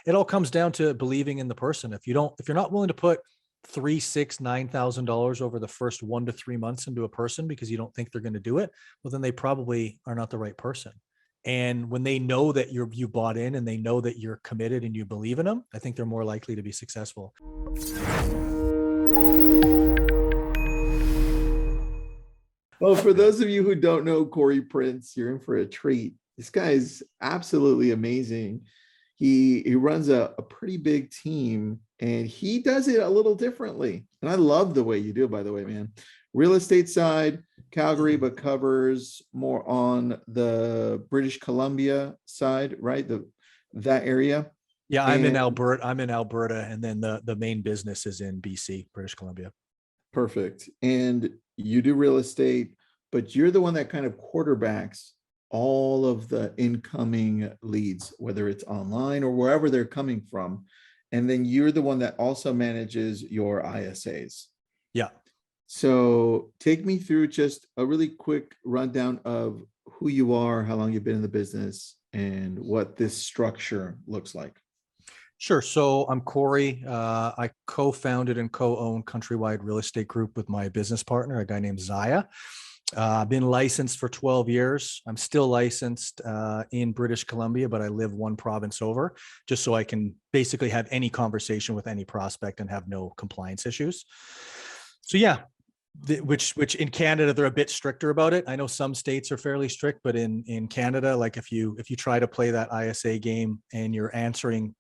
it all comes down to believing in the person. If you're not willing to put 3, 6, $9,000 over the first 1 to 3 months into a person because you don't think they're going to do it, well, then they probably are not the right person. And when they know that you bought in and they know that you're committed and you believe in them, I think they're more likely to be successful. Well, for those of you who don't know Kory Prince, you're in for a treat. This guy's absolutely amazing. He runs a pretty big team, and he does it a little differently. And I love the way you do it, by the way, man. Real estate side, Calgary, but covers more on the British Columbia side, right? That area. Yeah, I'm in Alberta, and then the main business is in BC, British Columbia. Perfect. And you do real estate, but you're the one that kind of quarterbacks all of the incoming leads, whether it's online or wherever they're coming from. And then you're the one that also manages your ISAs. Yeah. So take me through just a really quick rundown of who you are, how long you've been in the business, and what this structure looks like. Sure. So I'm Kory. I co-founded and co-owned CountryWide Real Estate Group with my business partner, a guy named Zaya. I've been licensed for 12 years. I'm still licensed in British Columbia, but I live one province over, just so I can basically have any conversation with any prospect and have no compliance issues. So yeah, which in Canada, they're a bit stricter about it. I know some states are fairly strict, but in Canada, like if you try to play that ISA game and you're answering,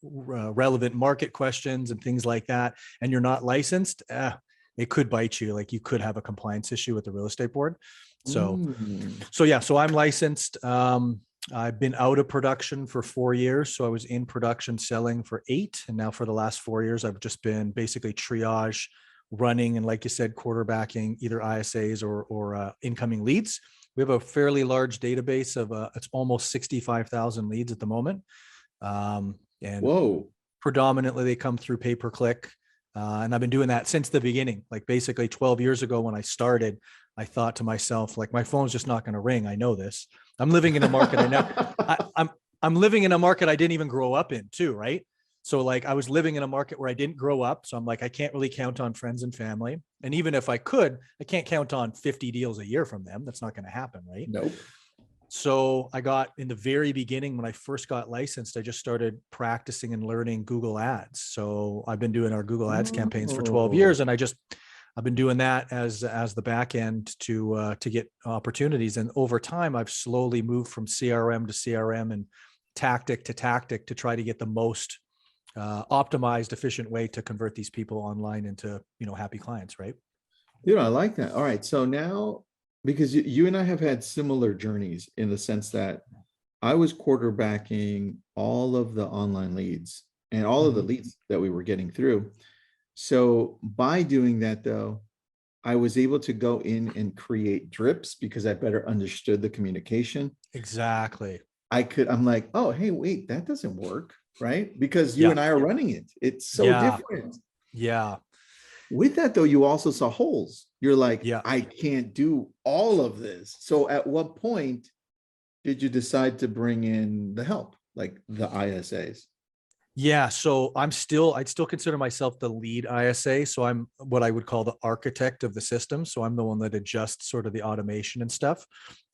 relevant market questions and things like that, and you're not licensed, it could bite you. Like you could have a compliance issue with the real estate board. So I'm licensed. I've been out of production for 4 years. So I was in production selling for 8. And now for the last 4 years, I've just been basically triage, running, and like you said, quarterbacking either ISAs or incoming leads. We have a fairly large database of it's almost 65,000 leads at the moment. And Whoa. Predominantly they come through pay-per-click. And I've been doing that since the beginning. Like basically 12 years ago when I started, I thought to myself, like, my phone's just not going to ring. I know this. I'm living in a market I'm living in a market I didn't even grow up in too, right? So like I was living in a market where I didn't grow up. So I'm like, I can't really count on friends and family. And even if I could, I can't count on 50 deals a year from them. That's not going to happen, right? Nope. So I got, in the very beginning, when I first got licensed, I just started practicing and learning Google Ads. So I've been doing our Google Ads campaigns for 12 years. And I've been doing that as the back end to get opportunities. And over time, I've slowly moved from CRM to CRM and tactic to tactic to try to get the most optimized, efficient way to convert these people online into, happy clients, right? I like that. All right. So now, because you and I have had similar journeys in the sense that I was quarterbacking all of the online leads and all of the leads that we were getting through. So by doing that, though, I was able to go in and create drips because I better understood the communication. Exactly. I'm like, oh, hey, wait, that doesn't work. Right? Because you and I are running it. It's so different. Yeah. With that, though, you also saw holes. You're like, yeah, I can't do all of this. So at what point did you decide to bring in the help, like the ISAs? Yeah. So I'd still consider myself the lead ISA. So I'm what I would call the architect of the system. So I'm the one that adjusts sort of the automation and stuff.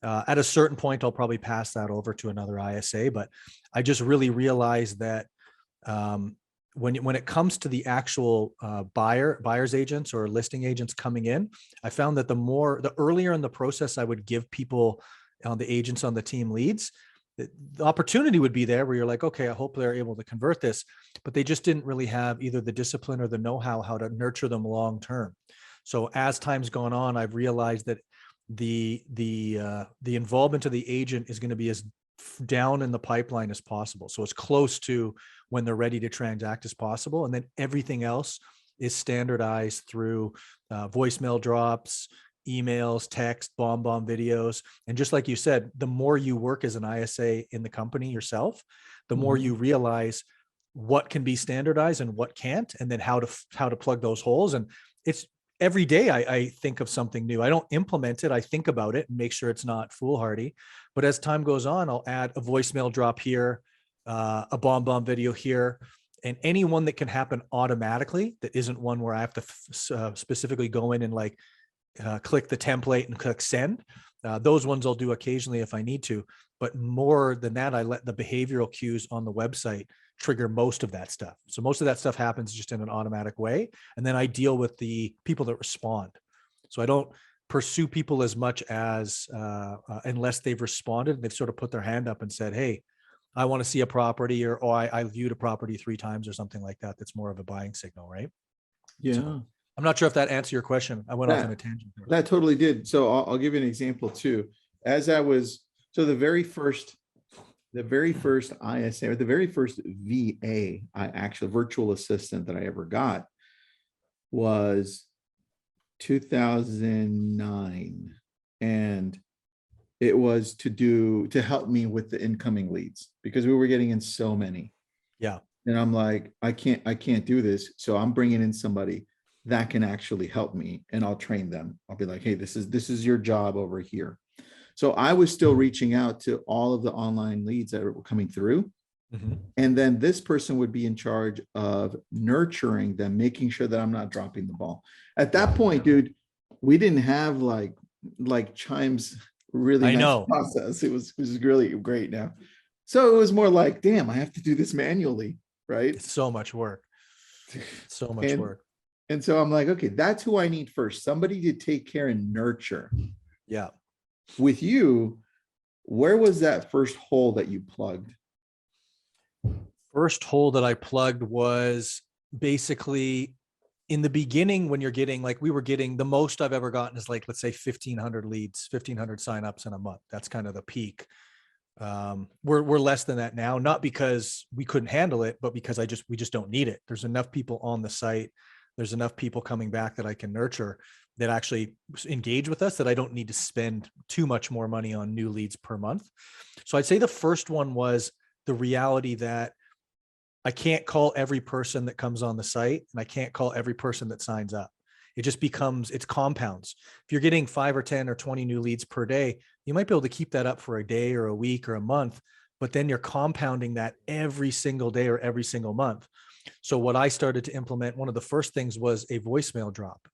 At a certain point, I'll probably pass that over to another ISA, but I just really realized that when it comes to the actual buyer's agents or listing agents coming in, I found that the earlier in the process I would give people, the agents on the team leads, the opportunity would be there where you're like, okay, I hope they're able to convert this, but they just didn't really have either the discipline or the know-how how to nurture them long-term. So as time's gone on, I've realized that the involvement of the agent is going to be as down in the pipeline as possible. So it's close to when they're ready to transact as possible. And then everything else is standardized through voicemail drops, emails, text, bomb videos. And just like you said, the more you work as an ISA in the company yourself, the more you realize what can be standardized and what can't, and then how to plug those holes. And it's every day I think of something new. I don't implement it. I think about it and make sure it's not foolhardy. But as time goes on, I'll add a voicemail drop here, a bomb video here, and any one that can happen automatically that isn't one where I have to specifically go in and like click the template and click send. Those ones I'll do occasionally if I need to, but more than that, I let the behavioral cues on the website trigger most of that stuff. So most of that stuff happens just in an automatic way. And then I deal with the people that respond. So I don't pursue people as much as unless they've responded and they've sort of put their hand up and said, hey, I want to see a property, or I viewed a property 3 times or something like that. That's more of a buying signal, right? Yeah. So I'm not sure if that answered your question. I went off on a tangent there. That totally did. So I'll give you an example too. So the very first ISA, or the very first VA, virtual assistant that I ever got was 2009. And it was to help me with the incoming leads because we were getting in so many. Yeah. And I'm like, I can't do this. So I'm bringing in somebody that can actually help me, and I'll train them. I'll be like, hey, this is your job over here. So I was still reaching out to all of the online leads that were coming through. Mm-hmm. And then this person would be in charge of nurturing them, making sure that I'm not dropping the ball. At that point, dude, we didn't have like Chime's really nice process. It was really great now. So it was more like, damn, I have to do this manually, right? It's so much work. So much work. And so I'm like, okay, that's who I need first. Somebody to take care and nurture. Yeah. With you, where was that first hole that you plugged? First hole that I plugged was basically in the beginning when you're getting, like we were getting, the most I've ever gotten is like, let's say 1,500 leads, 1,500 signups in a month. That's kind of the peak. We're less than that now, not because we couldn't handle it, but because we just don't need it. There's enough people on the site. There's enough people coming back that I can nurture that actually engage with us that I don't need to spend too much more money on new leads per month. So I'd say the first one was the reality that I can't call every person that comes on the site, and I can't call every person that signs up. It just becomes, it's compounds. If you're getting 5 or 10 or 20 new leads per day, you might be able to keep that up for a day or a week or a month, but then you're compounding that every single day or every single month. So what I started to implement, one of the first things was a voicemail drop.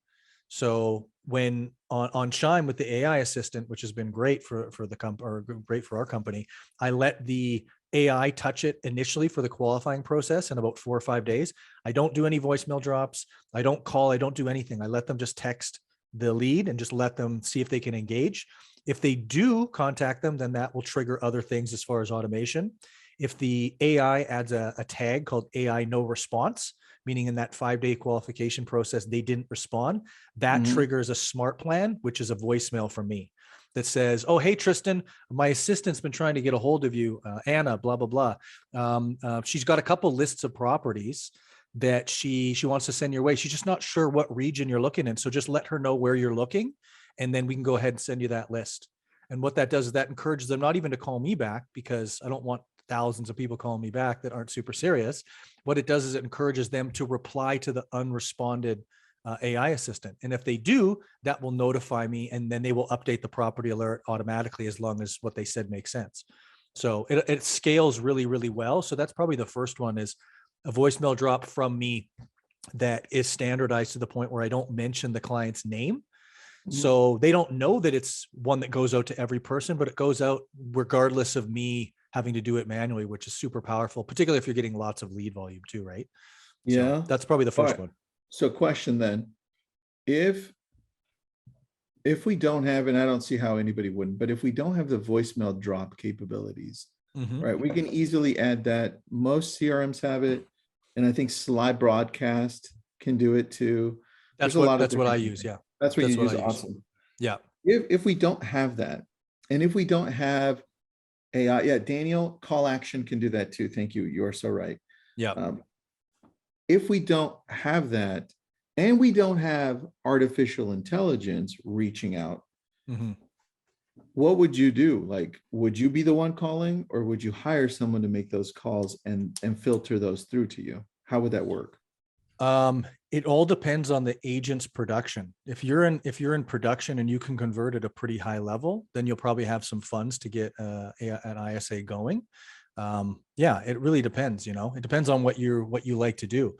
So when on Chime with the AI assistant, which has been great for the company, or great for our company, I let the AI touch it initially for the qualifying process in about 4 or 5 days. I don't do any voicemail drops. I don't call. I don't do anything. I let them just text the lead and just let them see if they can engage. If they do contact them, then that will trigger other things as far as automation. If the AI adds a tag called AI no response, meaning in that 5-day qualification process, they didn't respond, that triggers a smart plan, which is a voicemail from me that says, oh, hey, Tristan, my assistant's been trying to get a hold of you, Anna, blah, blah, blah. She's got a couple lists of properties that she wants to send your way. She's just not sure what region you're looking in. So just let her know where you're looking, and then we can go ahead and send you that list. And what that does is that encourages them not even to call me back, because I don't want thousands of people calling me back that aren't super serious. What it does is it encourages them to reply to the unresponded AI assistant. And if they do, that will notify me, and then they will update the property alert automatically as long as what they said makes sense. So it scales really, really well. So that's probably the first one, is a voicemail drop from me that is standardized to the point where I don't mention the client's name. So they don't know that it's one that goes out to every person, but it goes out regardless of me having to do it manually, which is super powerful, particularly if you're getting lots of lead volume too, right? Yeah. So that's probably the first one. So question then, if we don't have, and I don't see how anybody wouldn't, but if we don't have the voicemail drop capabilities, right, we can easily add that. Most CRMs have it. And I think Slide Broadcast can do it too. That's what I use. Yeah. That's what you use. Awesome. Yeah. If we don't have that, and if we don't have AI, yeah, Daniel, call action can do that too. Thank you. You are so right. Yeah. If we don't have that, and we don't have artificial intelligence reaching out, what would you do? Like, would you be the one calling, or would you hire someone to make those calls and filter those through to you? How would that work? It all depends on the agent's production. If you're in production and you can convert at a pretty high level, then you'll probably have some funds to get an ISA going. Yeah, it really depends. It depends on what you like to do.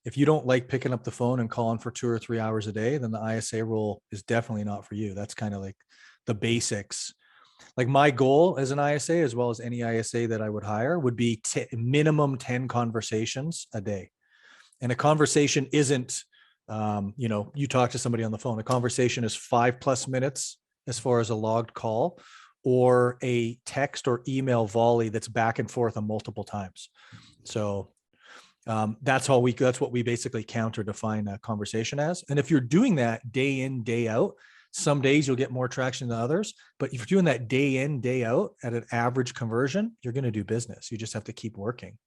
If you don't like picking up the phone and calling for 2 or 3 hours a day, then the ISA role is definitely not for you. That's kind of like the basics. Like my goal as an ISA, as well as any ISA that I would hire, would be minimum 10 conversations a day. And a conversation isn't, you talk to somebody on the phone. A conversation is 5+ minutes as far as a logged call, or a text or email volley that's back and forth on multiple times. So that's what we basically count or define a conversation as. And if you're doing that day in, day out, some days you'll get more traction than others. But if you're doing that day in, day out at an average conversion, you're going to do business. You just have to keep working.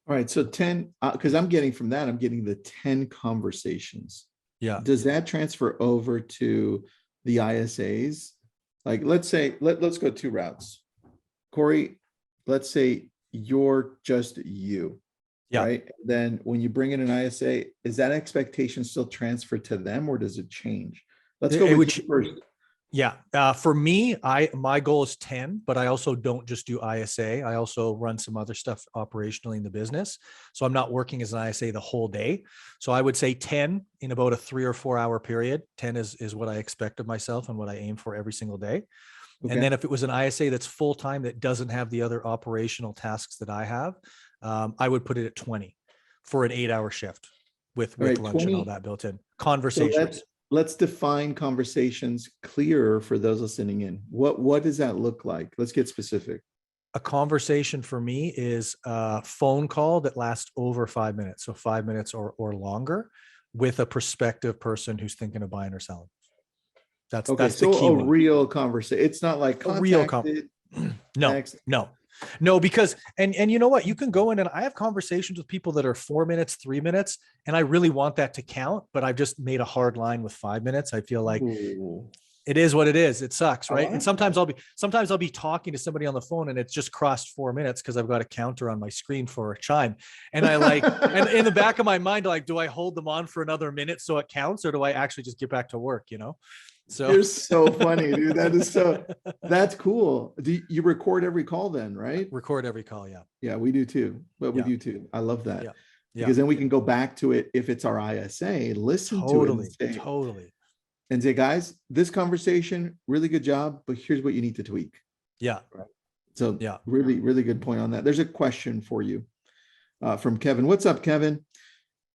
All right. So 10, because I'm getting the 10 conversations. Yeah. Does that transfer over to the ISAs? Like, let's say, let's go 2 routes. Kory, let's say you're just you. Yeah. Right. Then when you bring in an ISA, is that expectation still transferred to them, or does it change? Let's go with you first. Yeah. For me, my goal is 10, but I also don't just do ISA. I also run some other stuff operationally in the business. So I'm not working as an ISA the whole day. So I would say 10 in about a 3 or 4 hour period. 10 is what I expect of myself and what I aim for every single day. Okay. And then if it was an ISA that's full time, that doesn't have the other operational tasks that I have, I would put it at 20 for an 8-hour shift with lunch 20, and all that built in. Conversations. So let's define conversations clearer for those listening in. What does that look like? Let's get specific. A conversation for me is a phone call that lasts over 5 minutes. So 5 minutes or longer, with a prospective person who's thinking of buying or selling. That's the key. So a real conversation. It's not like a real conversation. No, because, and you know what, you can go in, and I have conversations with people that are 4 minutes, 3 minutes, and I really want that to count, but I've just made a hard line with 5 minutes. I feel like it is what it is. It sucks. Right. And sometimes I'll be talking to somebody on the phone and it's just crossed 4 minutes because I've got a counter on my screen for a chime. And I like, and in the back of my mind, like, do I hold them on for another minute so it counts, or do I actually just get back to work? So you're so funny, dude. That's cool. Do you record every call then, right? Record every call. Yeah. Yeah, we do too. But we do too. I love that. Yeah. Because then we can go back to it if it's our ISA, listen to it. And say, guys, this conversation, really good job, but here's what you need to tweak. Yeah. Right. So really, really good point on that. There's a question for you from Kevin. What's up, Kevin?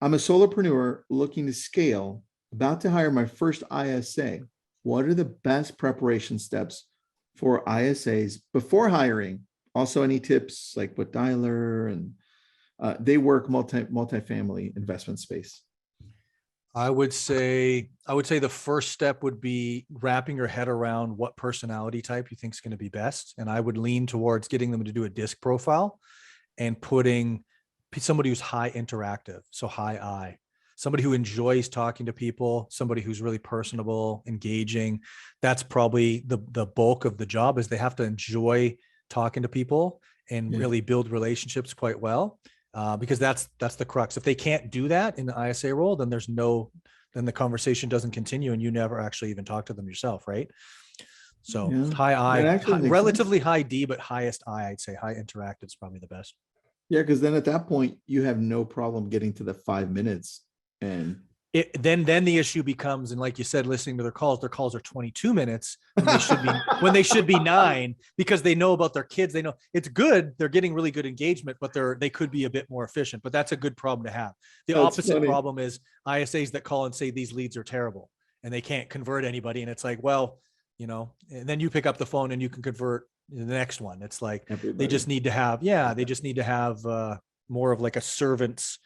I'm a solopreneur looking to scale, about to hire my first ISA. What are the best preparation steps for ISAs before hiring? Also, any tips like what dialer, and they work multifamily investment space. I would say the first step would be wrapping your head around what personality type you think is going to be best. And I would lean towards getting them to do a disc profile and putting somebody who's high interactive. So high I, somebody who enjoys talking to people, somebody who's really personable, engaging. That's probably the bulk of the job, is they have to enjoy talking to people and really build relationships quite well. Because that's the crux. If they can't do that in the ISA role, then then the conversation doesn't continue and you never actually even talk to them yourself. Right. So high I, relatively high D, but highest I, I'd say high interactive is probably the best. Yeah. Cause then at that point you have no problem getting to the 5 minutes, and then the issue becomes, and like you said, listening to their calls are 22 minutes when they should be 9, because they know about their kids. They know it's good. They're getting really good engagement, but they could be a bit more efficient, but that's a good problem to have. The opposite problem is ISAs that call and say these leads are terrible and they can't convert anybody. And it's like, well, and then you pick up the phone and you can convert the next one. It's like, they just need to have more of like a servant's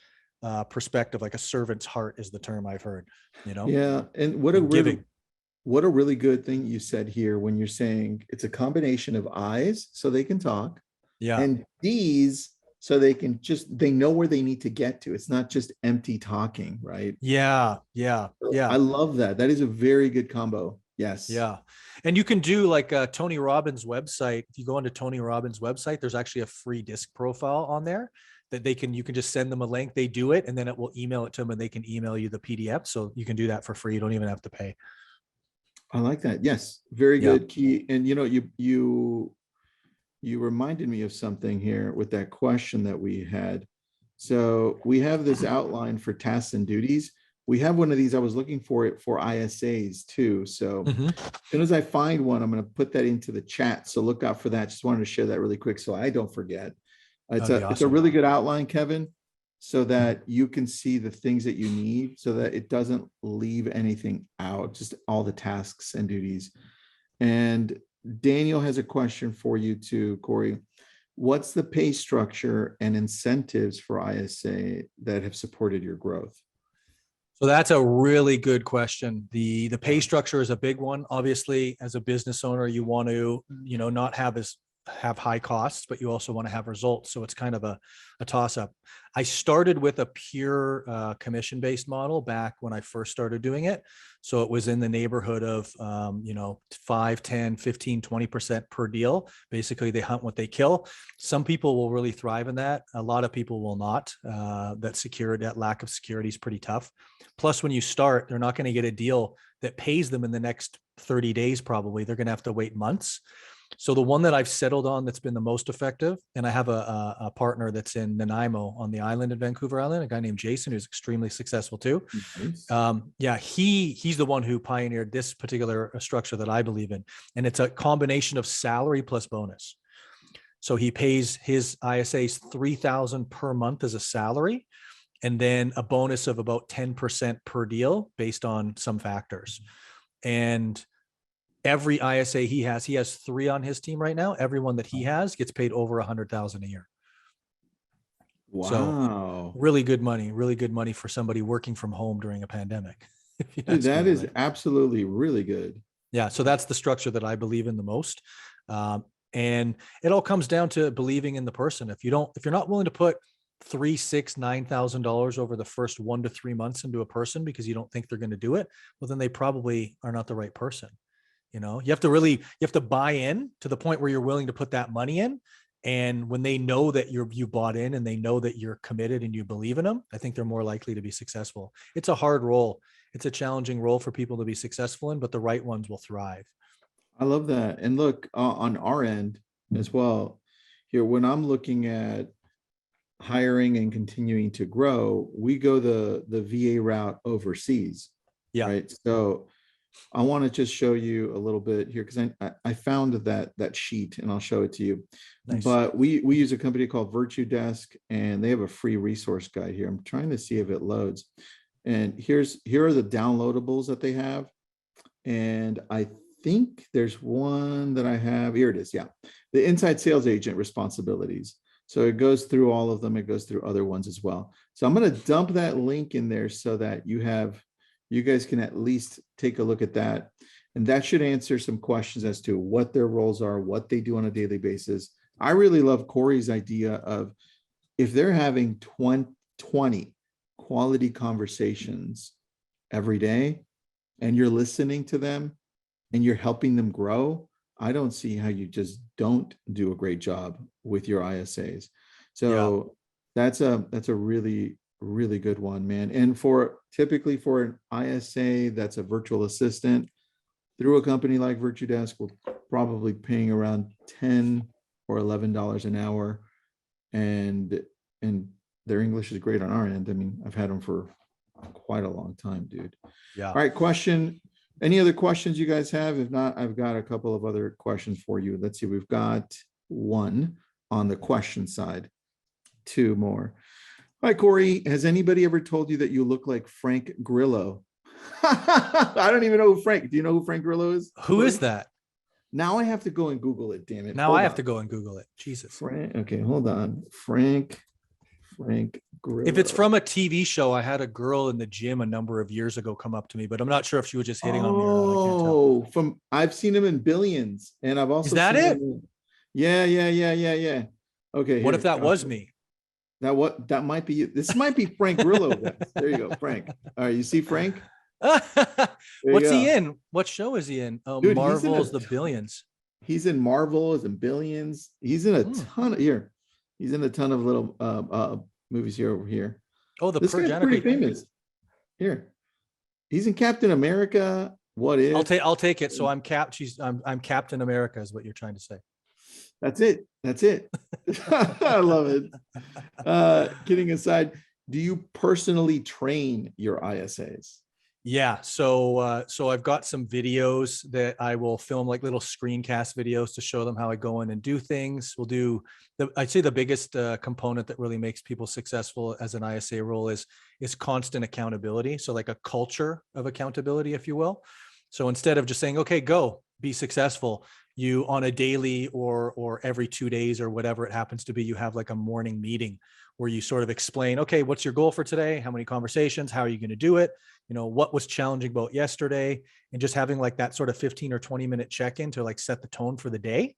perspective, like a servant's heart is the term I've heard, Yeah. And what a really good thing you said here when you're saying it's a combination of I's so they can talk, and D's so they know where they need to get to. It's not just empty talking, right? Yeah. I love that. That is a very good combo. Yes. Yeah. And you can do like Tony Robbins' website. If you go onto Tony Robbins' website, there's actually a free disc profile on there that you can just send them a link. They do it, and then it will email it to them, and they can email you the PDF. So you can do that for free. You don't even have to pay. I like that. Yes. Very good. Key. And you you reminded me of something here with that question that we had. So we have this outline for tasks and duties. We have one of these. I was looking for it for ISAs too. So Mhm. as soon as I find one, I'm going to put that into the chat. So look out for that. Just wanted to share that really quick so I don't forget. It's That'd be it's a awesome. really good outline, Kevin, so that you can see the things that you need so that it doesn't leave anything out, just all the tasks and duties. And Daniel has a question for you too, Kory. What's the pay structure and incentives for ISA that have supported your growth? So that's a really good question. The pay structure is a big one. Obviously, as a business owner, you want to, not have high costs, but you also want to have results. So it's kind of a toss up. I started with a pure commission-based model back when I first started doing it. So it was in the neighborhood of, 5, 10, 15, 20% per deal. Basically, they hunt what they kill. Some people will really thrive in that. A lot of people will not. That lack of security is pretty tough. Plus, when you start, they're not going to get a deal that pays them in the next 30 days, probably. They're going to have to wait months. So the one that I've settled on that's been the most effective, and I have a partner that's in Nanaimo on the island in Vancouver Island, a guy named Jason, who's extremely successful too. Nice. He's the one who pioneered this particular structure that I believe in. And it's a combination of salary plus bonus. So he pays his ISAs $3,000 per month as a salary, and then a bonus of about 10% per deal based on some factors. And every ISA he has 3 on his team right now. Everyone that he has gets paid over $100,000 a year. Wow. So really good money for somebody working from home during a pandemic. Dude, that is absolutely really good. Yeah. So that's the structure that I believe in the most. And it all comes down to believing in the person. If you're not willing to put $3,000, $6,000, $9,000 over the first 1 to 3 months into a person because you don't think they're going to do it, well, then they probably are not the right person. You have to buy in to the point where you're willing to put that money in. And when they know that you bought in and they know that you're committed and you believe in them, I think they're more likely to be successful. It's a hard role. It's a challenging role for people to be successful in, but the right ones will thrive. I love that. And look, on our end as well, here, when I'm looking at hiring and continuing to grow, we go the VA route overseas. Yeah. Right. So I want to just show you a little bit here because I found that sheet and I'll show it to you. Nice. But we use a company called Virtudesk and they have a free resource guide here. I'm trying to see if it loads. And here are the downloadables that they have. And I think there's one that I have. Here it is. Yeah. The inside sales agent responsibilities. So it goes through all of them. It goes through other ones as well. So I'm going to dump that link in there so that you guys can at least take a look at that. And that should answer some questions as to what their roles are, what they do on a daily basis. I really love Kory's idea of if they're having 20 quality conversations every day and you're listening to them and you're helping them grow, I don't see how you just don't do a great job with your ISAs. So that's a really, really good one, man. And typically for an ISA that's a virtual assistant through a company like Virtudesk, we're probably paying around $10 or $11 an hour. And their English is great on our end. I mean, I've had them for quite a long time, dude. Yeah. All right, question. Any other questions you guys have? If not, I've got a couple of other questions for you. Let's see. We've got one on the question side, 2 more. Hi, Kory. Has anybody ever told you that you look like Frank Grillo? I don't even know who Frank. Do you know who Frank Grillo is? Who is that? Now I have to go and Google it. Damn it. Now I have to go and Google it. Jesus. Okay, hold on. Frank Grillo. If it's from a TV show, I had a girl in the gym a number of years ago come up to me, but I'm not sure if she was just hitting on me or not. I can't tell. I've seen him in Billions, and I've also is that seen it? Yeah. Okay. What if that was me? That might be you. This might be Frank Grillo. There you go, Frank. All right, you see Frank? What's he in? What show is he in? Oh, dude, Marvel's The Billions. He's in Marvel's and Billions. He's in a ton of here. He's in a ton of little movies here over here. Oh, this guy's pretty famous. Here, he's in Captain America. What is? I'll take it. So I'm Captain America is what you're trying to say. That's it. That's it. I love it. Kidding aside, do you personally train your ISAs? Yeah. So I've got some videos that I will film, like little screencast videos to show them how I go in and do things. I'd say the biggest component that really makes people successful as an ISA role is constant accountability. So like a culture of accountability, if you will. So instead of just saying, okay, go be successful, you on a daily or every 2 days or whatever it happens to be, you have like a morning meeting where you sort of explain, okay, what's your goal for today? How many conversations? How are you going to do it? What was challenging about yesterday, and just having like that sort of 15 or 20-minute check-in to like set the tone for the day.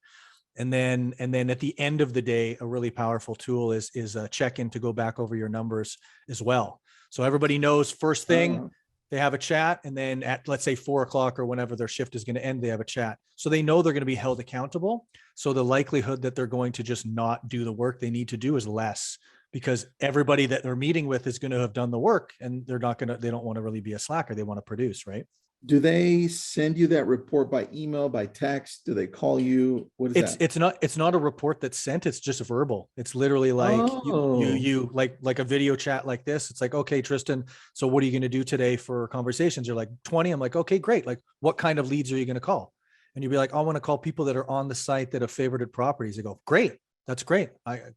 And then at the end of the day, a really powerful tool is a check-in to go back over your numbers as well. So everybody knows first thing, they have a chat, and then at, let's say, 4 o'clock or whenever their shift is going to end, they have a chat. So they know they're going to be held accountable. So the likelihood that they're going to just not do the work they need to do is less, because everybody that they're meeting with is going to have done the work, and they don't want to really be a slacker. They want to produce, right? Do they send you that report by email, by text? Do they call you? What is that? It's not a report that's sent. It's just verbal. It's literally like Oh, you like a video chat like this. It's like, okay, Tristan, so what are you going to do today for conversations? You're like 20. I'm like, okay, great. Like, what kind of leads are you going to call? And you'll be like, I want to call people that are on the site that have favorited properties. They go, great. That's great.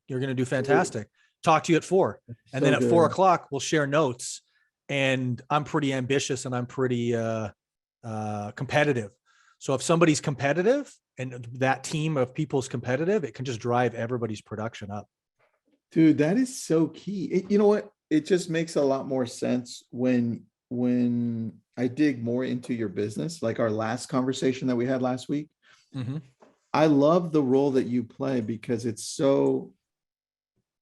You're going to do fantastic. Talk to you at 4. And so then at 4 good. o'clock, we'll share notes. And I'm pretty ambitious, and I'm pretty competitive. So if somebody's competitive and that team of people's competitive, it can just drive everybody's production up. Dude, that is so key. You know what? It just makes a lot more sense when I dig more into your business, like our last conversation that we had last week. Mm-hmm. I love the role that you play because it's so,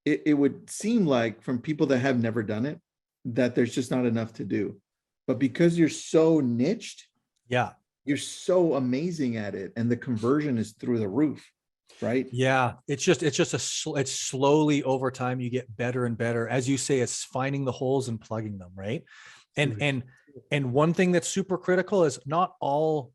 it would seem like from people that have never done it, that there's just not enough to do. But because you're so niched, Yeah. you're so amazing at it, and the conversion is through the roof, right? Yeah. It's slowly over time, you get better and better. As you say, it's finding the holes and plugging them. Right. And, Dude. and one thing that's super critical is not all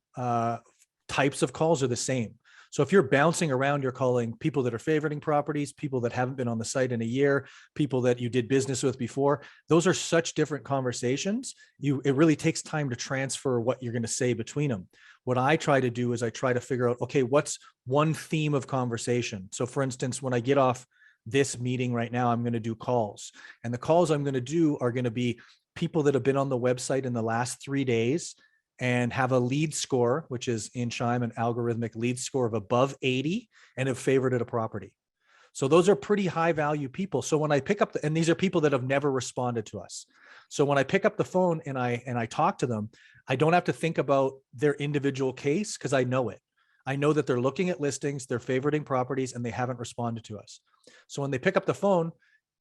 types of calls are the same. So if you're bouncing around, you're calling people that are favoriting properties, people that haven't been on the site in a year, people that you did business with before. Those are such different conversations. It really takes time to transfer what you're going to say between them. What I try to do is I try to figure out, okay, what's one theme of conversation? So for instance, when I get off this meeting right now, I'm going to do calls, and the calls I'm going to do are going to be people that have been on the website in the last 3 days and have a lead score, which is in Chime an algorithmic lead score of above 80, and have favorited a property. So those are pretty high value people. So when I pick up and these are people that have never responded to us. So when I pick up the phone and I talk to them, I don't have to think about their individual case, because I know it. I know that they're looking at listings, they're favoriting properties, and they haven't responded to us. So when they pick up the phone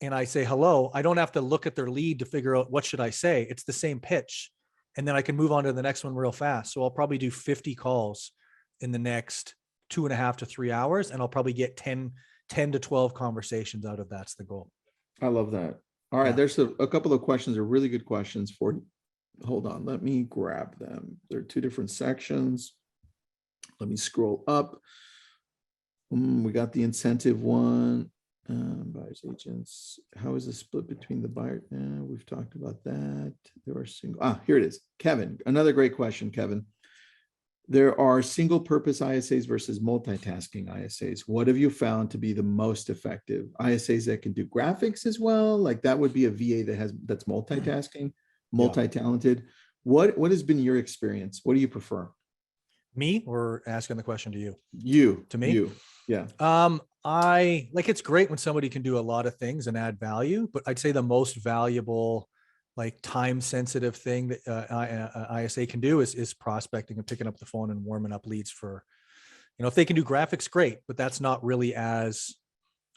and I say hello, I don't have to look at their lead to figure out what should I say. It's the same pitch. And then I can move on to the next one real fast. So I'll probably do 50 calls in the next 2.5 to 3 hours, and I'll probably get 10 to 12 conversations out of that's the goal. I love that. All right, Yeah. there's a couple of questions, are really good questions for, hold on, let me grab them. There are 2 different sections. Let me scroll up. We got the incentive one. Buyers agents. How is the split between the buyer? We've talked about that. There are single. Here it is. Kevin, another great question, Kevin. There are single purpose ISAs versus multitasking ISAs. What have you found to be the most effective? ISAs that can do graphics as well? Like that would be a VA that's multitasking, multi-talented. What has been your experience? What do you prefer? Me, or asking the question to you? You. To me? Yeah. I like, it's great when somebody can do a lot of things and add value, but I'd say the most valuable, like time sensitive thing that ISA can do is prospecting and picking up the phone and warming up leads for, if they can do graphics, great, but that's not really as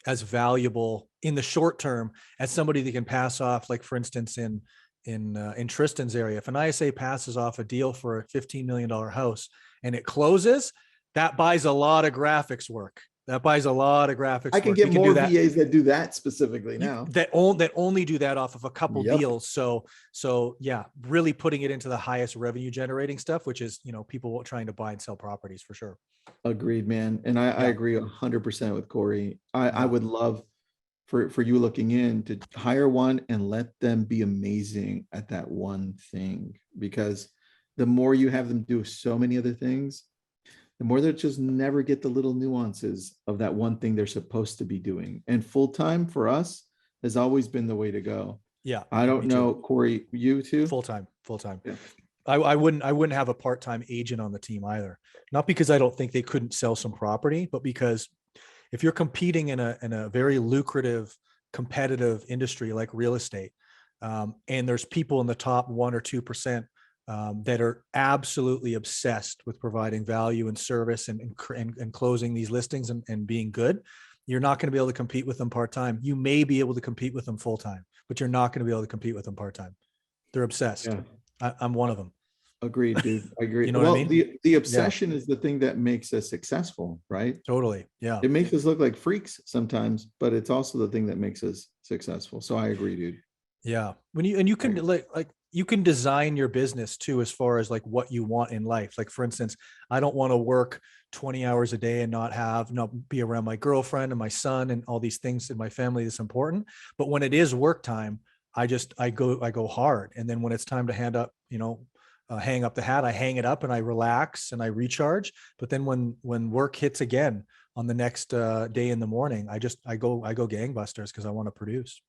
valuable in the short term as somebody that can pass off, like for instance, in Tristan's area, if an ISA passes off a deal for a $15 million house and it closes, that buys a lot of graphics work. That buys a lot of graphics. I can work. get You do more that. VAs that do that specifically now. That only do that off of a couple Yep. deals. So yeah, really putting it into the highest revenue generating stuff, which is, people trying to buy and sell properties for sure. Agreed, man. And I Yeah. agree 100% with Kory. I Yeah. would love for you looking in to hire one and let them be amazing at that one thing, because the more you have them do so many other things, the more they'll just never get the little nuances of that one thing they're supposed to be doing. And full-time for us has always been the way to go. Yeah. I don't me too. know, Kory, you too? Full-time. Yeah. I wouldn't have a part-time agent on the team either. Not because I don't think they couldn't sell some property, but because if you're competing in a very lucrative, competitive industry like real estate, and there's people in the top 1 or 2% that are absolutely obsessed with providing value and service and closing these listings and being good, you're not going to be able to compete with them part-time. You may be able to compete with them full-time, but you're not going to be able to compete with them part-time. They're obsessed. Yeah. I'm one of them. Agreed, dude. I agree. You know what I mean? The obsession is the thing that makes us successful, right? Totally. Yeah. It makes us look like freaks sometimes, but it's also the thing that makes us successful. So I agree, dude. Yeah. You can like you can design your business too, as far as like what you want in life. Like for instance, I don't want to work 20 hours a day and not be around my girlfriend and my son and all these things in my family that's important. But when it is work time, I go hard. And then when it's time to hang up the hat, I hang it up and I relax and I recharge. But then when work hits again on the next day in the morning, I go gangbusters because I want to produce.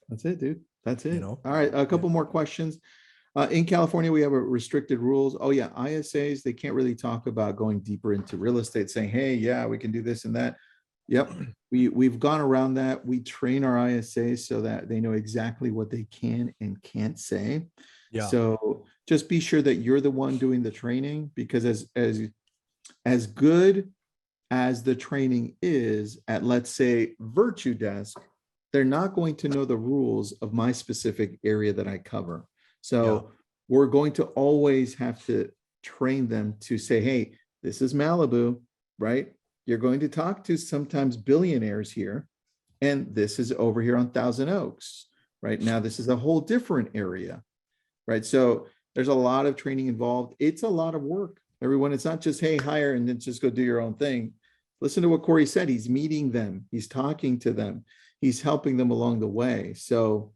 That's it, dude. That's it. All right. A couple more questions. In California, we have a restricted rules. Oh yeah. ISAs, they can't really talk about going deeper into real estate saying, hey, yeah, we can do this and that. Yep. We've gone around that. We train our ISAs so that they know exactly what they can and can't say. Yeah. So just be sure that you're the one doing the training, because as good as the training is at, let's say, Virtudesk, they're not going to know the rules of my specific area that I cover. So we're going to always have to train them to say, hey, this is Malibu, right? You're going to talk to sometimes billionaires here, and this is over here on Thousand Oaks, right? Now, this is a whole different area, right? So there's a lot of training involved. It's a lot of work, everyone. It's not just, hey, hire and then just go do your own thing. Listen to what Kory said. He's meeting them. He's talking to them. He's helping them along the way. So,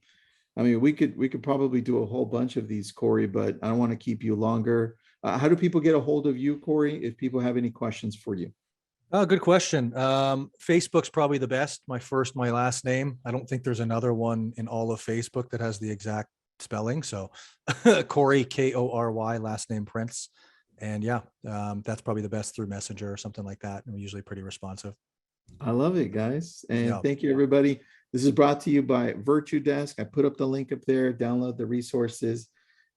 I mean, we could probably do a whole bunch of these, Kory, but I don't want to keep you longer. How do people get a hold of you, Kory, if people have any questions for you? Oh, good question. Facebook's probably the best. My last name. I don't think there's another one in all of Facebook that has the exact spelling. So Kory, Kory, last name Prince. And yeah, that's probably the best through Messenger or something like that. I'm usually pretty responsive. I love it, guys. And thank you, everybody. This is brought to you by Virtudesk. I put up the link up there. Download the resources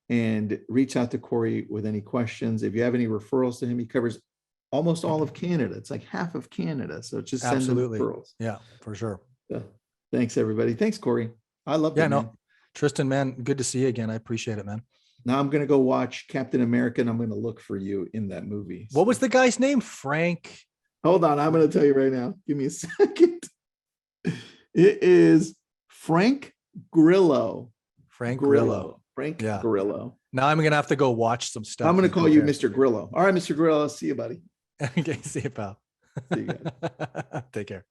and reach out to Kory with any questions. If you have any referrals to him, he covers almost all of Canada. It's like half of Canada. So just send them referrals. Yeah, for sure. So, thanks, everybody. Thanks, Kory. I love that. No, Tristan, man, good to see you again. I appreciate it, man. Now I'm going to go watch Captain America, and I'm going to look for you in that movie. What was the guy's name? Frank. Hold on. I'm going to tell you right now. Give me a second. It is Frank Grillo. Frank Grillo. Grillo. Now I'm going to have to go watch some stuff. I'm going to call you Mr. Grillo. All right, Mr. Grillo. I'll see you, buddy. Okay. See you, pal. See you guys. Take care.